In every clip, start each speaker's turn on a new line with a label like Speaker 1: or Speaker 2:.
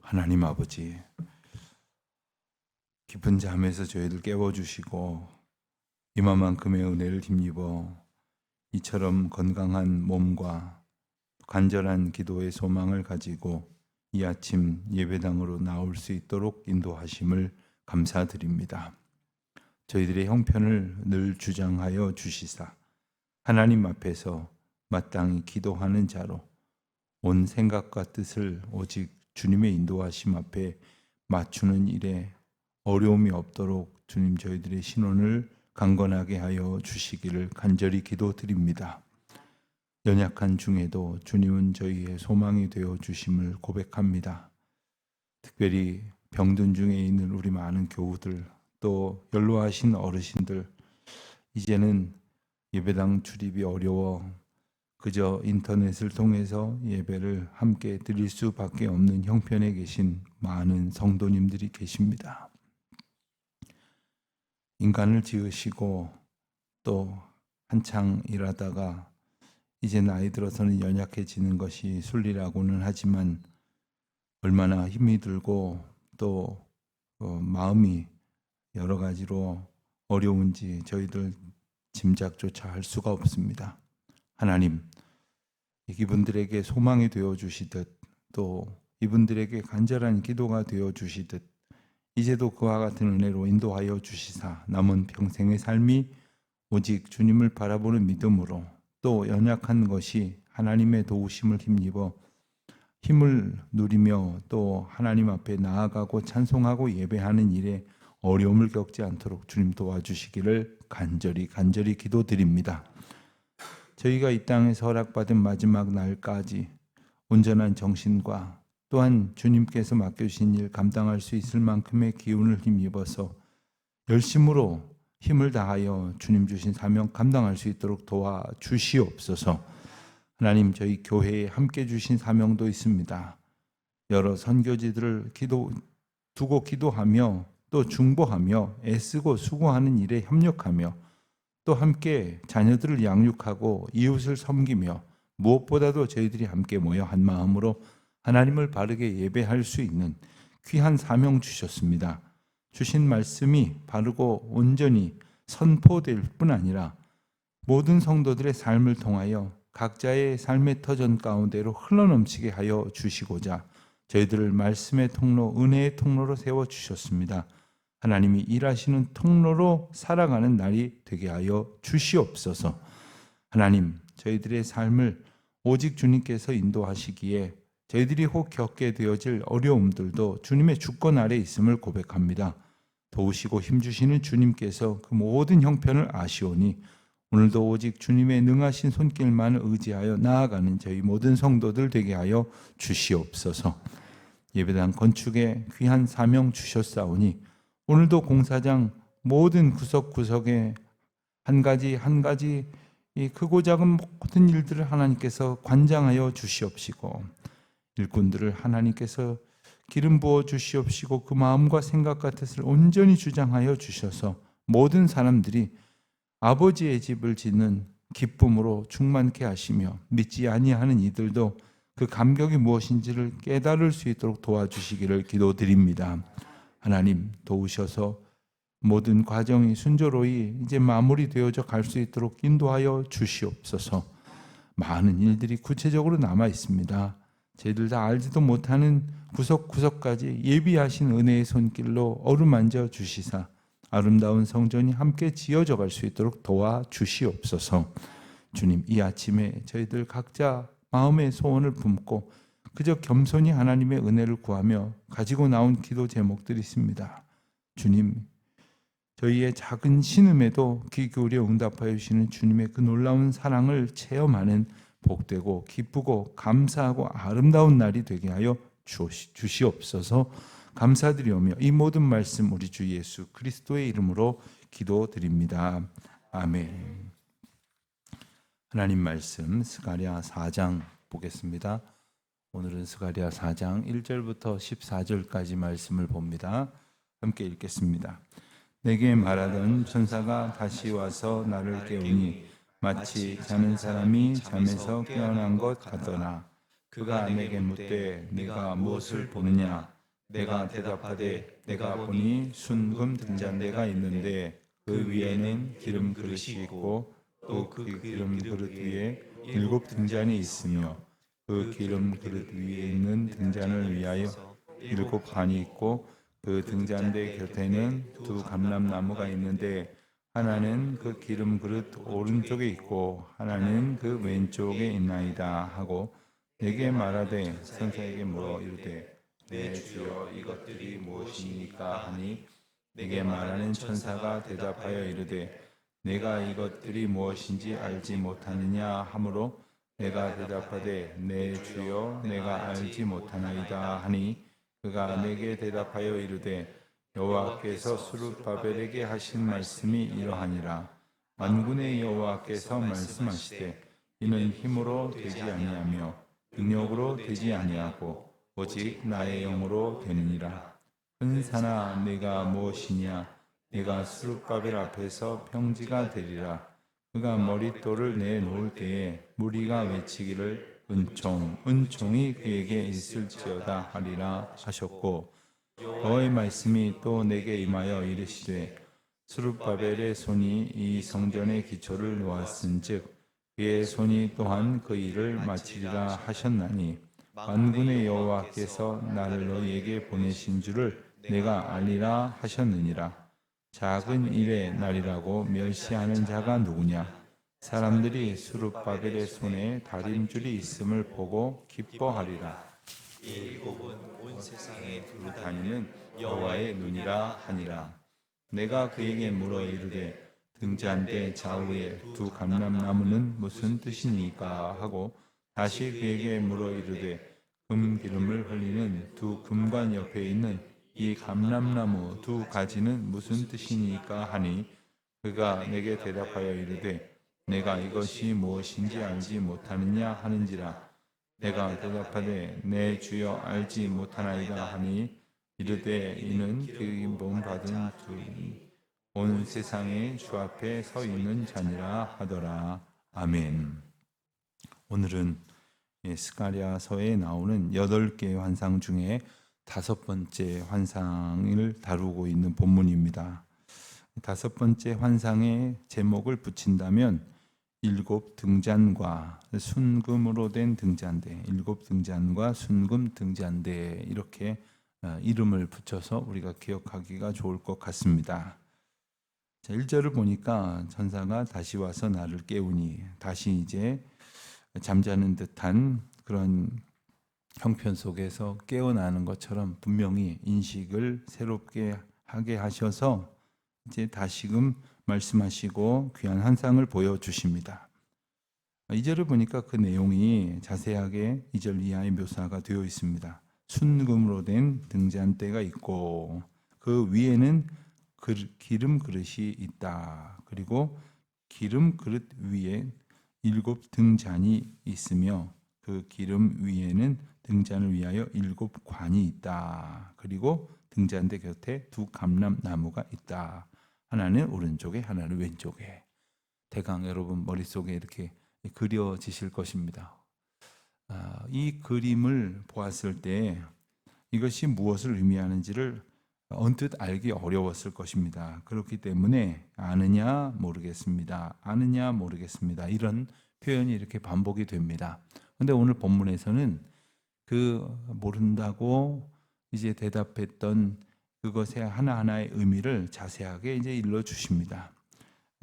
Speaker 1: 하나님 아버지, 깊은 잠에서 저희들 깨워주시고 이만큼의 은혜를 힘입어 이처럼 건강한 몸과 간절한 기도의 소망을 가지고 이 아침 예배당으로 나올 수 있도록 인도하심을 감사드립니다. 저희들의 형편을 늘 주장하여 주시사 하나님 앞에서 마땅히 기도하는 자로 온 생각과 뜻을 오직 주님의 인도하심 앞에 맞추는 일에 어려움이 없도록 주님 저희들의 신원을 강건하게 하여 주시기를 간절히 기도드립니다. 연약한 중에도 주님은 저희의 소망이 되어 주심을 고백합니다. 특별히 병든 중에 있는 우리 많은 교우들, 또 연로하신 어르신들, 이제는 예배당 출입이 어려워 그저 인터넷을 통해서 예배를 함께 드릴 수밖에 없는 형편에 계신 많은 성도님들이 계십니다. 인간을 지으시고 또 한창 일하다가 이제 나이 들어서는 연약해지는 것이 순리라고는 하지만 얼마나 힘이 들고 또 마음이 여러 가지로 어려운지 저희들 짐작조차 할 수가 없습니다. 하나님, 이분들에게 소망이 되어 주시듯 또 이분들에게 간절한 기도가 되어 주시듯 이제도 그와 같은 은혜로 인도하여 주시사 남은 평생의 삶이 오직 주님을 바라보는 믿음으로 또 연약한 것이 하나님의 도우심을 힘입어 힘을 누리며 또 하나님 앞에 나아가고 찬송하고 예배하는 일에 어려움을 겪지 않도록 주님 도와주시기를 간절히 기도드립니다. 저희가 이 땅에서 허락받은 마지막 날까지 온전한 정신과 또한 주님께서 맡겨주신 일 감당할 수 있을 만큼의 기운을 힘입어서 열심으로 힘을 다하여 주님 주신 사명 감당할 수 있도록 도와주시옵소서. 하나님, 저희 교회에 함께 주신 사명도 있습니다. 여러 선교지들을 두고 기도하며 또 중보하며 애쓰고 수고하는 일에 협력하며 또 함께 자녀들을 양육하고 이웃을 섬기며 무엇보다도 저희들이 함께 모여 한 마음으로 하나님을 바르게 예배할 수 있는 귀한 사명 주셨습니다. 주신 말씀이 바르고 온전히 선포될 뿐 아니라 모든 성도들의 삶을 통하여 각자의 삶의 터전 가운데로 흘러넘치게 하여 주시고자 저희들을 말씀의 통로, 은혜의 통로로 세워주셨습니다. 하나님이 일하시는 통로로 살아가는 날이 되게 하여 주시옵소서. 하나님, 저희들의 삶을 오직 주님께서 인도하시기에 저희들이 혹 겪게 되어질 어려움들도 주님의 주권 아래 있음을 고백합니다. 도우시고 힘주시는 주님께서 그 모든 형편을 아시오니 오늘도 오직 주님의 능하신 손길만을 의지하여 나아가는 저희 모든 성도들 되게 하여 주시옵소서. 예배당 건축에 귀한 사명 주셨사오니 오늘도 공사장 모든 구석구석에 한 가지 이 크고 작은 모든 일들을 하나님께서 관장하여 주시옵시고 일꾼들을 하나님께서 기름 부어 주시옵시고 그 마음과 생각과 뜻을 온전히 주장하여 주셔서 모든 사람들이 아버지의 집을 짓는 기쁨으로 충만케 하시며 믿지 아니하는 이들도 그 감격이 무엇인지를 깨달을 수 있도록 도와주시기를 기도드립니다. 하나님, 도우셔서 모든 과정이 순조로이 이제 마무리되어져 갈 수 있도록 인도하여 주시옵소서. 많은 일들이 구체적으로 남아 있습니다. 저희들 다 알지도 못하는 구석구석까지 예비하신 은혜의 손길로 어루만져 주시사 아름다운 성전이 함께 지어져 갈 수 있도록 도와주시옵소서. 주님, 이 아침에 저희들 각자 마음의 소원을 품고 그저 겸손히 하나님의 은혜를 구하며 가지고 나온 기도 제목들이 있습니다. 주님, 저희의 작은 신음에도 귀 기울여 응답하여 주시는 주님의 그 놀라운 사랑을 체험하는 복되고 기쁘고 감사하고 아름다운 날이 되게 하여 주시옵소서. 감사드리오며 이 모든 말씀 우리 주 예수 그리스도의 이름으로 기도드립니다. 아멘. 하나님 말씀 스가랴 4장 보겠습니다. 오늘은 스가랴 4장 1절부터 14절까지 말씀을 봅니다. 함께 읽겠습니다. 내게 말하던 천사가 다시 와서 나를 깨우니 마치 자는 사람이 잠에서 깨어난 것 같더라. 그가 내게 묻되 네가 무엇을 보느냐? 내가 대답하되 내가 보니 순금 등잔대가 있는데 그 위에는 기름 그릇이 있고 또 그 기름 그릇 위에 7 등잔이 있으며 그 기름 그릇 위에 있는 등잔을 위하여 7 관이 있고 그 등잔대 곁에는 2 감람나무가 있는데 하나는 그 기름 그릇 오른쪽에 있고 하나는 그 왼쪽에 있나이다 하고 내게 말하되 선생에게 물어 이르되 내 주여 이것들이 무엇이니까 하니 내게 말하는 천사가 대답하여 이르되 내가 이것들이 무엇인지 알지 못하느냐 하므로 내가 대답하되 내 주여 내가 알지 못하나이다 하니 그가 내게 대답하여 이르되 여호와께서 스룹바벨에게 하신 말씀이 이러하니라. 만군의 여호와께서 말씀하시되 이는 힘으로 되지 아니하며 능력으로 되지 아니하고 오직 나의 영으로 되느니라. 큰 산아 내가 무엇이냐 내가 스룹바벨 앞에서 평지가 되리라. 그가 머릿돌을 내놓을 때에 무리가 외치기를 은총 은총이 그에게 있을지어다 하리라 하셨고 여호와의 말씀이 또 내게 임하여 이르시되 스룹바벨의 손이 이 성전의 기초를 놓았은즉 그의 손이 또한 그 일을 마치리라 하셨나니 만군의 여호와께서 나를 너희에게 보내신 줄을 내가 알리라 하셨느니라. 작은 일의 날이라고 멸시하는 자가 누구냐? 사람들이 스룹바벨의 손에 다림줄이 있음을 보고 기뻐하리라. 이 7은 온 세상에 두루 다니는 여호와의 눈이라 하니라. 내가 그에게 물어 이르되 등잔대 좌우에 2 감람나무는 무슨 뜻이니까 하고 다시 그에게 물어 이르되 금기름을 흘리는 2 금관 옆에 있는 이 감람나무 2 가지는 무슨 뜻이니까 하니 그가 내게 대답하여 이르되 내가 이것이 무엇인지 알지 못하느냐 하는지라. 내가 대답하되 내 주여 알지 못하나이다 하니 이르되 이는 그 본받은 주이 온 세상에 주 앞에 서 있는 자니라 하더라. 아멘. 오늘은 스가랴서에 나오는 8개의 환상 중에 5번째 환상을 다루고 있는 본문입니다. 5번째 환상의 제목을 붙인다면 7 등잔과 순금으로 된 등잔대, 7 등잔과 순금 등잔대 이렇게 이름을 붙여서 우리가 기억하기가 좋을 것 같습니다. 1절을 보니까 천사가 다시 와서 나를 깨우니 다시 이제 잠자는 듯한 그런 형편 속에서 깨어나는 것처럼 분명히 인식을 새롭게 하게 하셔서 이제 다시금 말씀하시고 귀한 환상을 보여주십니다. 2절을 보니까 그 내용이 자세하게 2절 이하의 묘사가 되어 있습니다. 순금으로 된 등잔대가 있고 그 위에는 기름 그릇이 있다. 그리고 기름 그릇 위에 7 등잔이 있으며 그 기름 위에는 등잔을 위하여 7 관이 있다. 그리고 등잔대 곁에 2 감람나무가 있다. 하나는 오른쪽에 하나는 왼쪽에. 대강 여러분 머릿속에 이렇게 그려지실 것입니다. 이 그림을 보았을 때 이것이 무엇을 의미하는지를 언뜻 알기 어려웠을 것입니다. 그렇기 때문에 아느냐 모르겠습니다. 아느냐 모르겠습니다. 이런 표현이 이렇게 반복이 됩니다. 그런데 오늘 본문에서는 그 모른다고 이제 대답했던 그것의 하나하나의 의미를 자세하게 이제 일러 주십니다.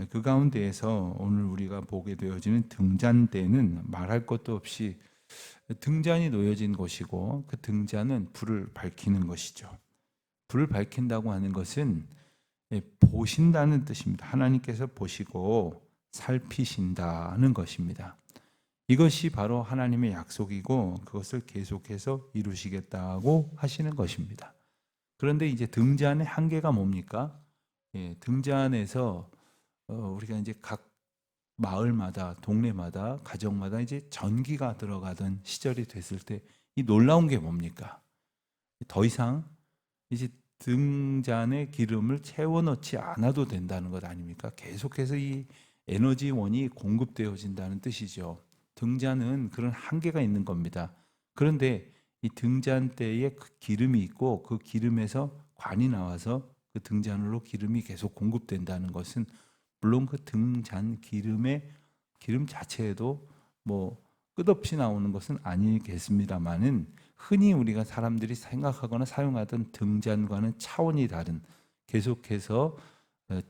Speaker 1: 그 가운데에서 오늘 우리가 보게 되어지는 등잔대는 말할 것도 없이 등잔이 놓여진 것이고 그 등잔은 불을 밝히는 것이죠. 불을 밝힌다고 하는 것은 보신다는 뜻입니다. 하나님께서 보시고 살피신다는 것입니다. 이것이 바로 하나님의 약속이고 그것을 계속해서 이루시겠다고 하시는 것입니다. 그런데 이제 등잔의 한계가 뭡니까? 등잔에서 우리가 이제 각 마을마다, 동네마다, 가정마다 이제 전기가 들어가던 시절이 됐을 때 이 놀라운 게 뭡니까? 더 이상 이제 등잔에 기름을 채워 넣지 않아도 된다는 것 아닙니까? 계속해서 이 에너지원이 공급되어진다는 뜻이죠. 등잔은 그런 한계가 있는 겁니다. 그런데 이 등잔대에 그 기름이 있고 그 기름에서 관이 나와서 그 등잔으로 기름이 계속 공급된다는 것은 물론 그 등잔 기름의 기름 자체에도 뭐 끝없이 나오는 것은 아니겠습니다만은 흔히 우리가 사람들이 생각하거나 사용하던 등잔과는 차원이 다른 계속해서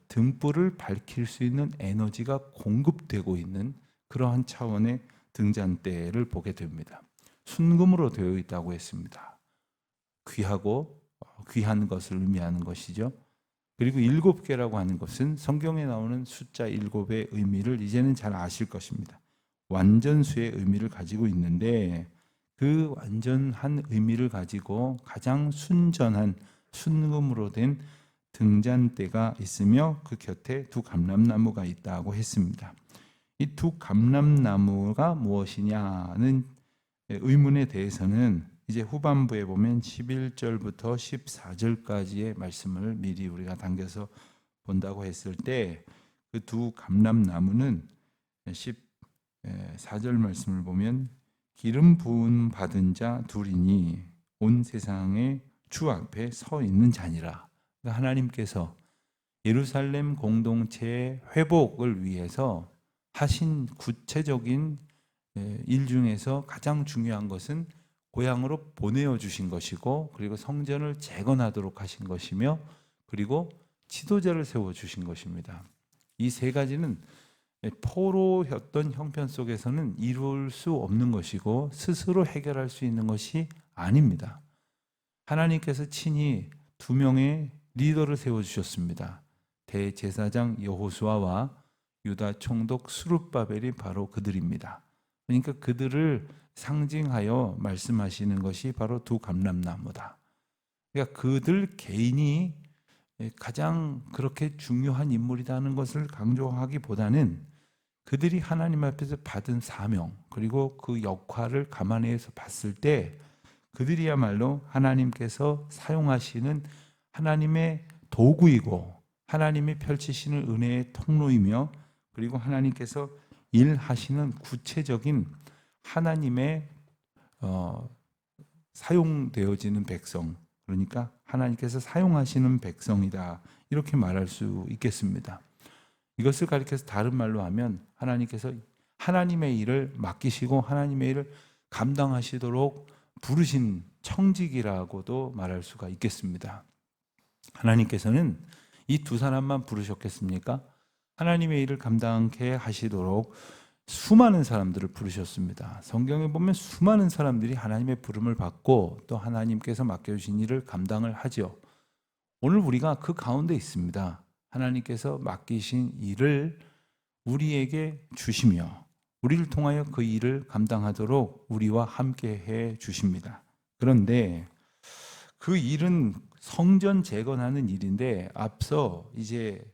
Speaker 1: 등불을 밝힐 수 있는 에너지가 공급되고 있는 그러한 차원의 등잔대를 보게 됩니다. 순금으로 되어 있다고 했습니다. 귀하고 귀한 것을 의미하는 것이죠. 그리고 7개라고 하는 것은 성경에 나오는 숫자 7의 의미를 이제는 잘 아실 것입니다. 완전수의 의미를 가지고 있는데 그 완전한 의미를 가지고 가장 순전한 순금으로 된 등잔대가 있으며 그 곁에 두 감람나무가 있다고 했습니다. 이 두 감람나무가 무엇이냐는 의문에 대해서는 이제 후반부에 보면 11절부터 14절까지의 말씀을 미리 우리가 당겨서 본다고 했을 때 그 두 감람나무는 14절 말씀을 보면 기름 부음 받은 자 둘이니 온 세상의 주 앞에 서 있는 자니라. 그러니까 하나님께서 예루살렘 공동체의 회복을 위해서 하신 구체적인 일 중에서 가장 중요한 것은 고향으로 보내어 주신 것이고 그리고 성전을 재건하도록 하신 것이며 그리고 지도자를 세워 주신 것입니다. 이 세 가지는 포로였던 형편 속에서는 이룰 수 없는 것이고 스스로 해결할 수 있는 것이 아닙니다. 하나님께서 친히 2명의 리더를 세워주셨습니다. 대제사장 여호수아와 유다 총독 스룹바벨이 바로 그들입니다. 그러니까 그들을 상징하여 말씀하시는 것이 바로 두 감람나무다. 그러니까 그들 개인이 가장 그렇게 중요한 인물이라는 것을 강조하기보다는 그들이 하나님 앞에서 받은 사명 그리고 그 역할을 감안해서 봤을 때 그들이야말로 하나님께서 사용하시는 하나님의 도구이고 하나님이 펼치시는 은혜의 통로이며 그리고 하나님께서 일하시는 구체적인 하나님의 사용되어지는 백성, 그러니까 하나님께서 사용하시는 백성이다, 이렇게 말할 수 있겠습니다. 이것을 가리켜서 다른 말로 하면 하나님께서 하나님의 일을 맡기시고 하나님의 일을 감당하시도록 부르신 청직이라고도 말할 수가 있겠습니다. 하나님께서는 이 두 사람만 부르셨겠습니까? 하나님의 일을 감당케 하시도록 수많은 사람들을 부르셨습니다. 성경에 보면 수많은 사람들이 하나님의 부름을 받고 또 하나님께서 맡겨주신 일을 감당을 하죠. 오늘 우리가 그 가운데 있습니다. 하나님께서 맡기신 일을 우리에게 주시며 우리를 통하여 그 일을 감당하도록 우리와 함께 해 주십니다. 그런데 그 일은 성전 재건하는 일인데 앞서 이제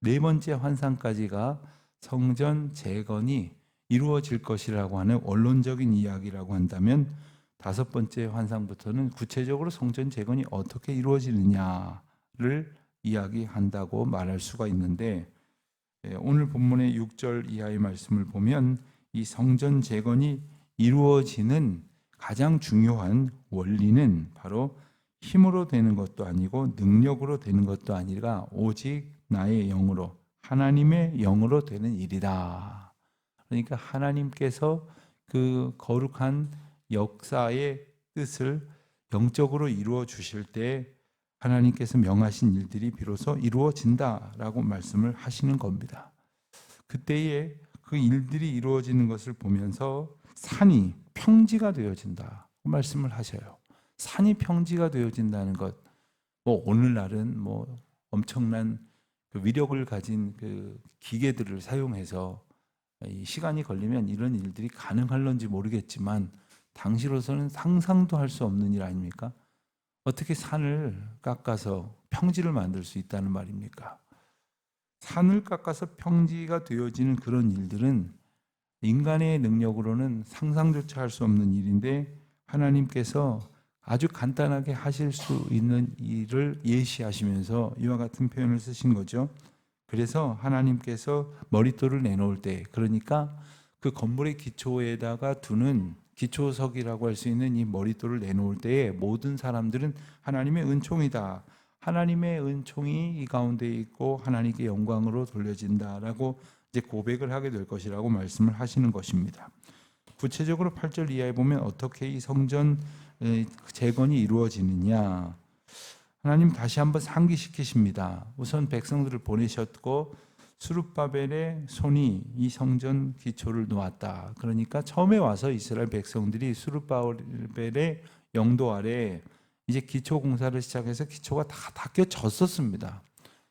Speaker 1: 4번째 환상까지가 성전 재건이 이루어질 것이라고 하는 원론적인 이야기라고 한다면 5번째 환상부터는 구체적으로 성전 재건이 어떻게 이루어지느냐를 이야기한다고 말할 수가 있는데 오늘 본문의 6절 이하의 말씀을 보면 이 성전 재건이 이루어지는 가장 중요한 원리는 바로 힘으로 되는 것도 아니고 능력으로 되는 것도 아니라 오직 나의 영으로 하나님의 영으로 되는 일이다. 그러니까 하나님께서 그 거룩한 역사의 뜻을 영적으로 이루어 주실 때 하나님께서 명하신 일들이 비로소 이루어진다라고 말씀을 하시는 겁니다. 그때에 그 일들이 이루어지는 것을 보면서 산이 평지가 되어진다고 말씀을 하셔요. 산이 평지가 되어진다는 것, 뭐 오늘날은 뭐 엄청난 그 위력을 가진 그 기계들을 사용해서 이 시간이 걸리면 이런 일들이 가능할런지 모르겠지만 당시로서는 상상도 할 수 없는 일 아닙니까? 어떻게 산을 깎아서 평지를 만들 수 있다는 말입니까? 산을 깎아서 평지가 되어지는 그런 일들은 인간의 능력으로는 상상조차 할 수 없는 일인데 하나님께서 아주 간단하게 하실 수 있는 일을 예시하시면서 이와 같은 표현을 쓰신 거죠. 그래서 하나님께서 머릿돌을 내놓을 때, 그러니까 그 건물의 기초에다가 두는 기초석이라고 할 수 있는 이 머릿돌을 내놓을 때에 모든 사람들은 하나님의 은총이다. 하나님의 은총이 이 가운데 있고 하나님께 영광으로 돌려진다라고 이제 고백을 하게 될 것이라고 말씀을 하시는 것입니다. 구체적으로 8절 이하에 보면 어떻게 이 성전 재건이 이루어지느냐. 하나님 다시 한번 상기시키십니다. 우선 백성들을 보내셨고 스룹바벨의 손이 이 성전 기초를 놓았다. 그러니까 처음에 와서 이스라엘 백성들이 스룹바벨의 영도 아래 이제 기초 공사를 시작해서 기초가 다 닦여졌었습니다.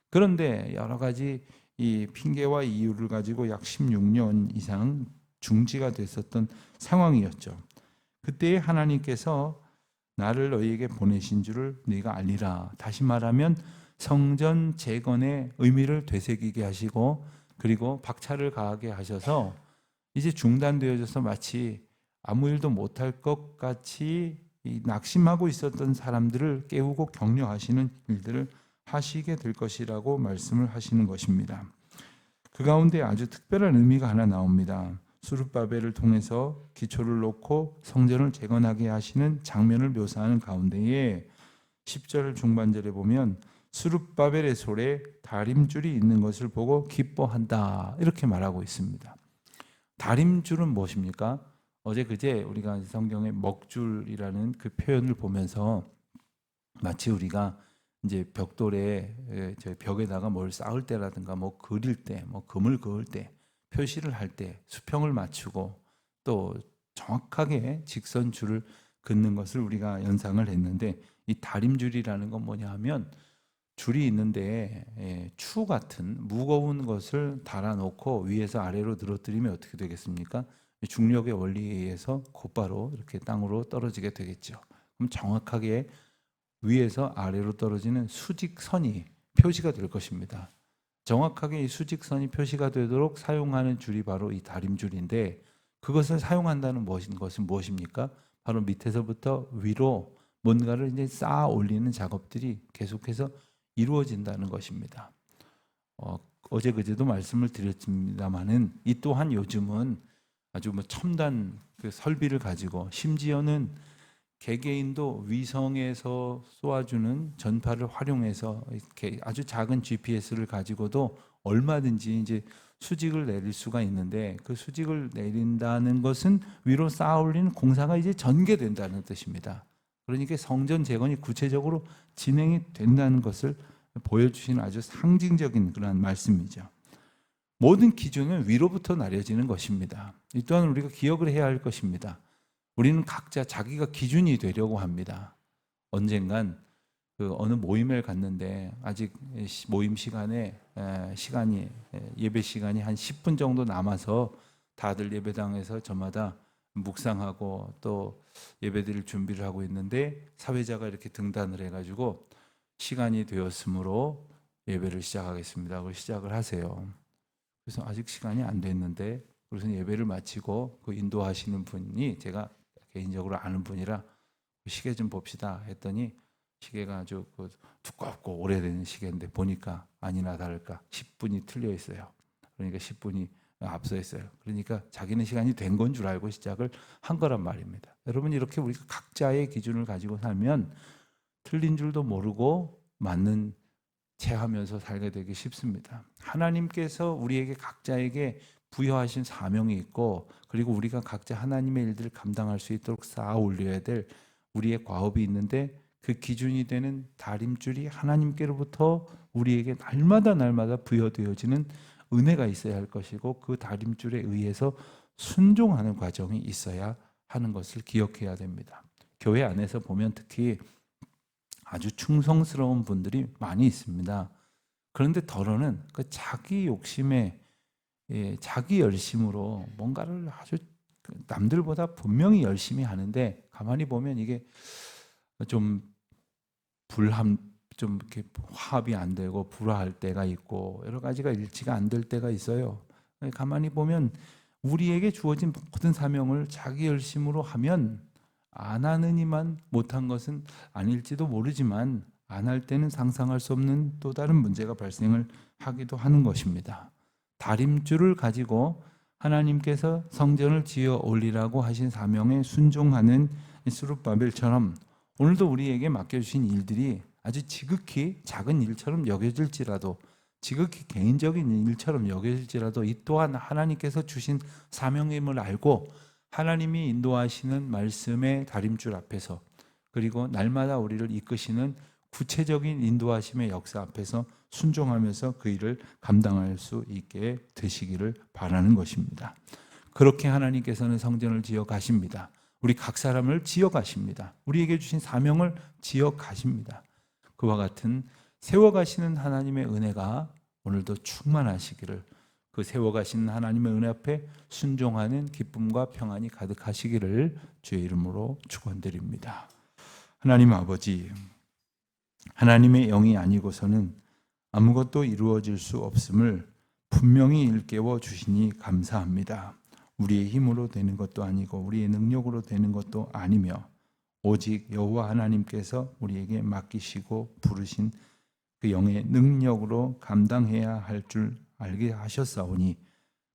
Speaker 1: 그런데 여러 가지 이 핑계와 이유를 가지고 약 16년 이상 중지가 됐었던 상황이었죠. 그때 하나님께서 나를 너희에게 보내신 줄을 네가 알리라. 다시 말하면 성전 재건의 의미를 되새기게 하시고 그리고 박차를 가하게 하셔서 이제 중단되어져서 마치 아무 일도 못할 것 같이 낙심하고 있었던 사람들을 깨우고 격려하시는 일들을 하시게 될 것이라고 말씀을 하시는 것입니다. 그 가운데 아주 특별한 의미가 하나 나옵니다. 스룹바벨을 통해서 기초를 놓고 성전을 재건하게 하시는 장면을 묘사하는 가운데에 10절 중반절에 보면 스룹바벨의 손에 다림줄이 있는 것을 보고 기뻐한다 이렇게 말하고 있습니다. 다림줄은 무엇입니까? 어제 그제 우리가 성경의 먹줄이라는 그 표현을 보면서 마치 우리가 이제 벽돌에 벽에다가 뭘 쌓을 때라든가 뭐 그릴 때, 뭐 금을 그을 때, 표시를 할 때 수평을 맞추고 또 정확하게 직선 줄을 긋는 것을 우리가 연상을 했는데 이 다림줄이라는 건 뭐냐 하면 줄이 있는데 추 같은 무거운 것을 달아놓고 위에서 아래로 늘어뜨리면 어떻게 되겠습니까? 중력의 원리에 의해서 곧바로 이렇게 땅으로 떨어지게 되겠죠. 그럼 정확하게 위에서 아래로 떨어지는 수직선이 표시가 될 것입니다. 정확하게 이 수직선이 표시가 되도록 사용하는 줄이 바로 이 다림줄인데 그것을 사용한다는 것은 무엇입니까? 바로 밑에서부터 위로 뭔가를 이제 쌓아 올리는 작업들이 계속해서 이루어진다는 것입니다. 어제 그제도 말씀을 드렸습니다만은 이 또한 요즘은 아주 첨단 그 설비를 가지고 심지어는 개개인도 위성에서 쏘아주는 전파를 활용해서 이렇게 아주 작은 GPS를 가지고도 얼마든지 이제 수직을 내릴 수가 있는데 그 수직을 내린다는 것은 위로 쌓아 올리는 공사가 이제 전개된다는 뜻입니다. 그러니까 성전 재건이 구체적으로 진행이 된다는 것을 보여주시는 아주 상징적인 그런 말씀이죠. 모든 기준은 위로부터 나뉘어지는 것입니다. 이 또한 우리가 기억을 해야 할 것입니다. 우리는 각자 자기가 기준이 되려고 합니다. 언젠간 그 어느 모임을 갔는데 아직 모임 시간에 예배 시간이 한 10분 정도 남아서 다들 예배당에서 저마다 묵상하고 또 예배드릴 준비를 하고 있는데 사회자가 이렇게 등단을 해가지고 시간이 되었으므로 예배를 시작하겠습니다. 그걸 시작을 하세요. 그래서 아직 시간이 안 됐는데 그래서 예배를 마치고 그 인도하시는 분이 제가 개인적으로 아는 분이라 시계 좀 봅시다 했더니 시계가 아주 두껍고 오래된 시계인데 보니까 아니나 다를까 10분이 틀려 있어요. 그러니까 10분이 앞서 있어요. 그러니까 자기는 시간이 된 건 줄 알고 시작을 한 거란 말입니다. 여러분 이렇게 우리가 각자의 기준을 가지고 살면 틀린 줄도 모르고 맞는 체하면서 살게 되기 쉽습니다. 하나님께서 우리에게 각자에게 부여하신 사명이 있고 그리고 우리가 각자 하나님의 일들을 감당할 수 있도록 쌓아 올려야 될 우리의 과업이 있는데 그 기준이 되는 다림줄이 하나님께로부터 우리에게 날마다 부여되어지는 은혜가 있어야 할 것이고 그 다림줄에 의해서 순종하는 과정이 있어야 하는 것을 기억해야 됩니다. 교회 안에서 보면 특히 아주 충성스러운 분들이 많이 있습니다. 그런데 더러는 그 자기 욕심에 자기 열심으로 뭔가를 아주 남들보다 분명히 열심히 하는데 가만히 보면 이게 좀 좀 이렇게 화합이 안 되고 불화할 때가 있고 여러 가지가 일치가 안 될 때가 있어요. 가만히 보면 우리에게 주어진 모든 사명을 자기 열심으로 하면 안 하느니만 못한 것은 아닐지도 모르지만 안 할 때는 상상할 수 없는 또 다른 문제가 발생을 하기도 하는 것입니다. 다림줄을 가지고 하나님께서 성전을 지어 올리라고 하신 사명에 순종하는 스룹바벨처럼 오늘도 우리에게 맡겨주신 일들이 아주 지극히 작은 일처럼 여겨질지라도, 지극히 개인적인 일처럼 여겨질지라도 이 또한 하나님께서 주신 사명임을 알고 하나님이 인도하시는 말씀의 다림줄 앞에서, 그리고 날마다 우리를 이끄시는 구체적인 인도하심의 역사 앞에서 순종하면서 그 일을 감당할 수 있게 되시기를 바라는 것입니다. 그렇게 하나님께서는 성전을 지어 가십니다. 우리 각 사람을 지어 가십니다. 우리에게 주신 사명을 지어 가십니다. 그와 같은 세워가시는 하나님의 은혜가 오늘도 충만하시기를, 그 세워가시는 하나님의 은혜 앞에 순종하는 기쁨과 평안이 가득하시기를 주의 이름으로 축원드립니다. 하나님 아버지, 하나님의 영이 아니고서는 아무것도 이루어질 수 없음을 분명히 일깨워 주시니 감사합니다. 우리의 힘으로 되는 것도 아니고 우리의 능력으로 되는 것도 아니며 오직 여호와 하나님께서 우리에게 맡기시고 부르신 그 영의 능력으로 감당해야 할 줄 알게 하셨사오니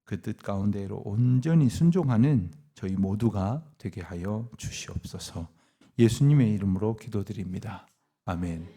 Speaker 1: 그 뜻 가운데로 온전히 순종하는 저희 모두가 되게 하여 주시옵소서. 예수님의 이름으로 기도드립니다. 아멘.